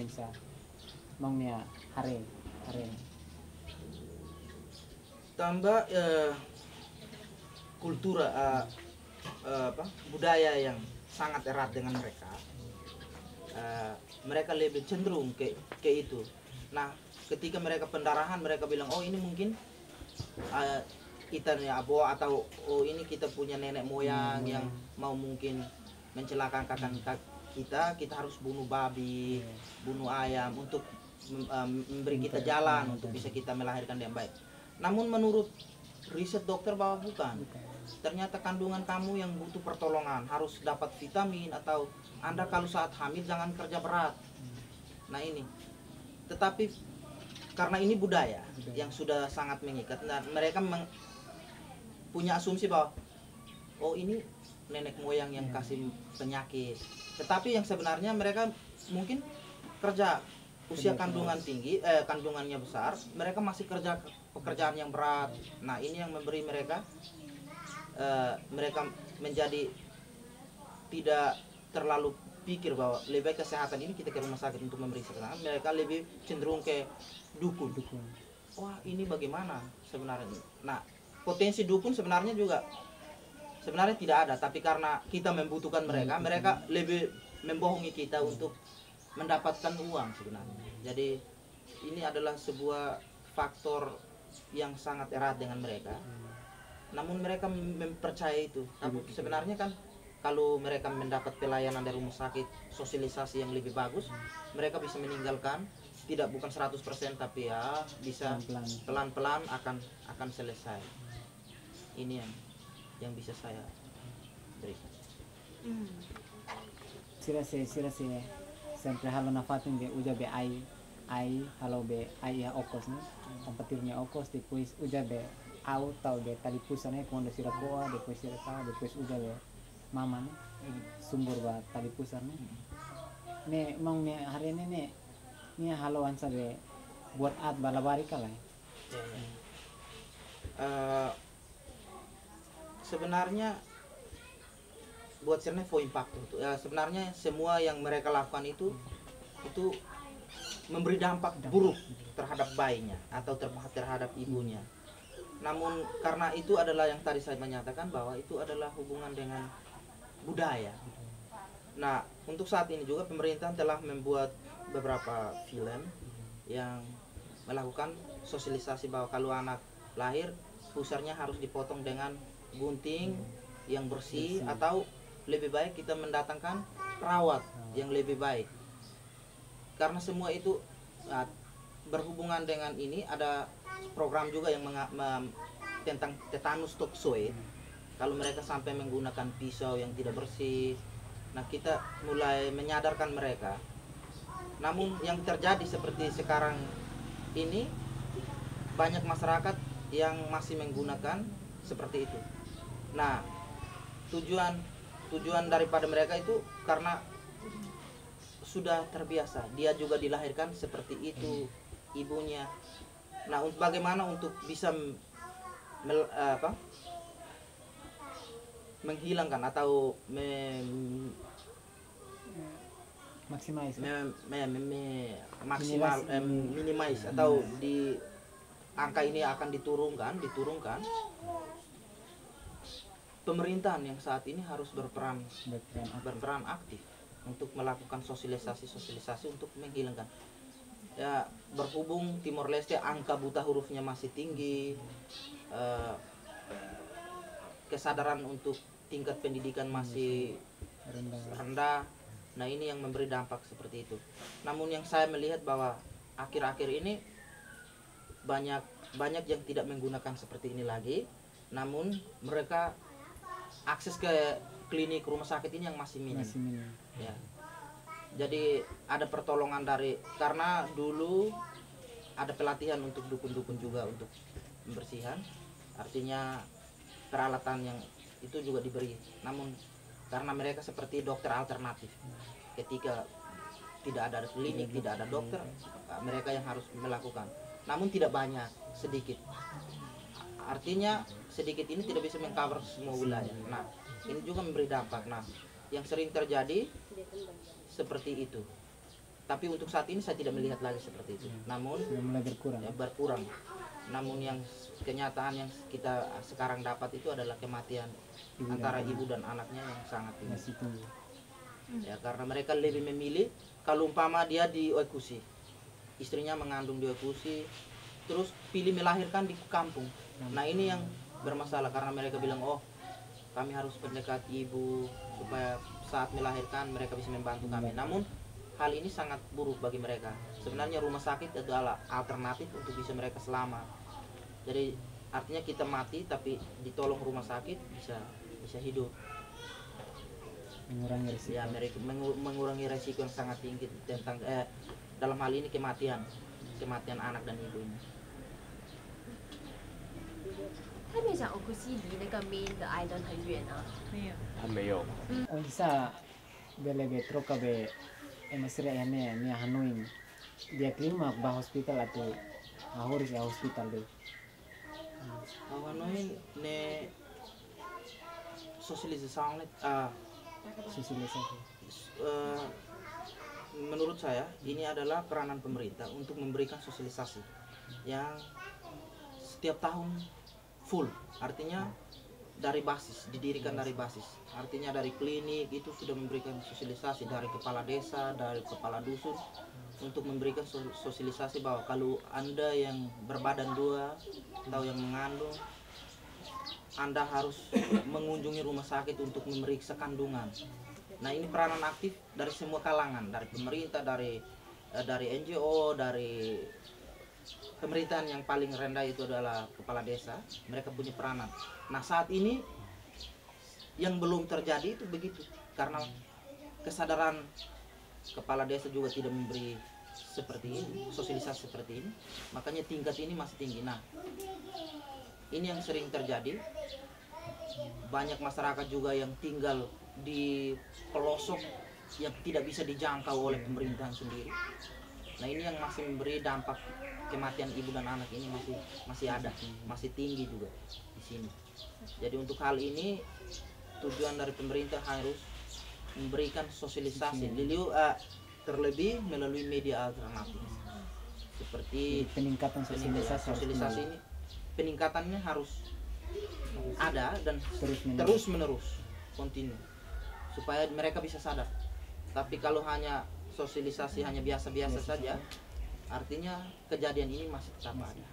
bisa maunya hari hari tambah kultur budaya yang sangat erat dengan mereka. Mereka lebih cenderung ke itu. Nah, ketika mereka pendarahan, mereka bilang, oh ini mungkin kita nih abo, atau oh ini kita punya nenek moyang yang mau mungkin mencelakakan kakak kita harus bunuh babi, bunuh ayam untuk memberi kita jalan untuk bisa kita melahirkan yang baik. Namun menurut riset dokter bahwa bukan. Ternyata kandungan kamu yang butuh pertolongan harus dapat vitamin, atau Anda kalau saat hamil jangan kerja berat. Nah ini, tetapi karena ini budaya yang sudah sangat mengikat, dan mereka punya asumsi bahwa oh ini nenek moyang yang kasih penyakit. Tetapi yang sebenarnya mereka mungkin kerja usia kandungan tinggi, kandungannya besar, mereka masih kerja pekerjaan yang berat. Nah ini yang memberi mereka menjadi tidak terlalu pikir bahwa lebih baik kesehatan ini kita ke rumah sakit untuk memeriksa. Mereka lebih cenderung ke dukun. Wah ini bagaimana sebenarnya. Nah potensi dukun sebenarnya tidak ada, tapi karena kita membutuhkan mereka lebih membohongi kita untuk mendapatkan uang sebenarnya. Jadi ini adalah sebuah faktor yang sangat erat dengan mereka. Namun mereka mempercayai itu. Tapi sebenarnya kan kalau mereka mendapat pelayanan dari rumah sakit, sosialisasi yang lebih bagus, mereka bisa meninggalkan, tidak bukan 100%, tapi ya bisa pelan-pelan akan selesai. Ini yang bisa saya berikan. sira se sempre halo nafatin be uja be ai halo be ai ya okos nih compatirnya okos depois uja be au tau be tali pusane quando sira boa depois sira ta depois uja be mama nih sumber ba tali pusan nih mong nih hari ini nih halo ansa be buat at balabari kalai. Sebenarnya buat Sirne fo impact itu sebenarnya semua yang mereka lakukan itu memberi dampak buruk terhadap bayinya atau terhadap ibunya. Namun karena itu adalah yang tadi saya menyatakan bahwa itu adalah hubungan dengan budaya. Nah untuk saat ini juga pemerintah telah membuat beberapa film yang melakukan sosialisasi bahwa kalau anak lahir pusarnya harus dipotong dengan gunting yang bersih, atau lebih baik kita mendatangkan perawat yang lebih baik. Karena semua itu berhubungan dengan ini. Ada program juga yang tentang tetanus toxoid. Kalau mereka sampai menggunakan pisau yang tidak bersih, nah kita mulai menyadarkan mereka. Namun yang terjadi seperti sekarang ini, banyak masyarakat yang masih menggunakan seperti itu. Nah tujuan daripada mereka itu karena sudah terbiasa, dia juga dilahirkan seperti itu ibunya. Nah bagaimana untuk bisa menghilangkan atau minimize atau di angka ini akan diturunkan. Pemerintahan yang saat ini harus berperan aktif untuk melakukan sosialisasi untuk menghilangkan. Ya berhubung Timor Leste angka buta hurufnya masih tinggi, kesadaran untuk tingkat pendidikan masih rendah. Nah ini yang memberi dampak seperti itu. Namun yang saya melihat bahwa akhir-akhir ini banyak yang tidak menggunakan seperti ini lagi. Namun mereka akses ke klinik rumah sakit ini yang masih minim. Ya. Jadi ada pertolongan karena dulu ada pelatihan untuk dukun-dukun juga untuk pembersihan. Artinya peralatan yang itu juga diberi. Namun karena mereka seperti dokter alternatif. Ketika tidak ada klinik, tidak ada dokter, mereka yang harus melakukan. Namun tidak banyak, sedikit. Artinya sedikit ini tidak bisa mengcover semua wilayah. Nah ini juga memberi dampak. Nah yang sering terjadi seperti itu. Tapi untuk saat ini saya tidak melihat lagi seperti itu. Namun sudah mulai berkurang. ya, berkurang. Namun yang kenyataan yang kita sekarang dapat itu adalah kematian antara ibu dan anaknya yang sangat tinggi. Masih tinggi. Ya, karena mereka lebih memilih kalau umpama dia dieksekusi, istrinya mengandung dieksekusi, terus pilih melahirkan di kampung. Nah ini yang bermasalah karena mereka bilang, oh kami harus mendekati ibu supaya saat melahirkan mereka bisa membantu kami. Namun hal ini sangat buruk bagi mereka. Sebenarnya rumah sakit adalah alternatif untuk bisa mereka selamat. Jadi artinya kita mati tapi ditolong rumah sakit bisa hidup. Mengurangi risiko. Ya, mengurangi resiko yang sangat tinggi tentang dalam hal ini kematian anak dan ibu ini. 他没想欧库西离那个 main 的 island 很远啊。没有。还没有。 O isa bele be troca be emasri ane ni hanuin dia klima ba hospital atau ahoris ya hospital be. Hanuin ne sosialisasi Sosialisasi. menurut saya ini adalah peranan pemerintah untuk memberikan sosialisasi yang setiap tahun full, artinya dari basis, didirikan dari basis, artinya dari klinik itu sudah memberikan sosialisasi dari kepala desa, dari kepala dusun untuk memberikan sosialisasi bahwa kalau Anda yang berbadan dua atau yang mengandung, Anda harus mengunjungi rumah sakit untuk memeriksa kandungan. Nah ini peranan aktif dari semua kalangan, dari pemerintah, dari NGO, dari pemerintahan yang paling rendah itu adalah kepala desa. Mereka punya peranan. Nah saat ini yang belum terjadi itu begitu, karena kesadaran kepala desa juga tidak memberi seperti ini, sosialisasi seperti ini, makanya tingkat ini masih tinggi. Nah ini yang sering terjadi. Banyak masyarakat juga yang tinggal di pelosok yang tidak bisa dijangkau oleh pemerintahan sendiri. Nah ini yang masih memberi dampak kematian ibu dan anak ini masih ada, masih tinggi juga di sini. Jadi untuk hal ini tujuan dari pemerintah harus memberikan sosialisasi, terlebih melalui media alternatif seperti Peningkatan sosialisasi ini, peningkatannya harus ada dan terus menerus kontinu supaya mereka bisa sadar. Tapi kalau hanya sosialisasi hanya biasa-biasa saja, artinya kejadian ini masih tetap ada.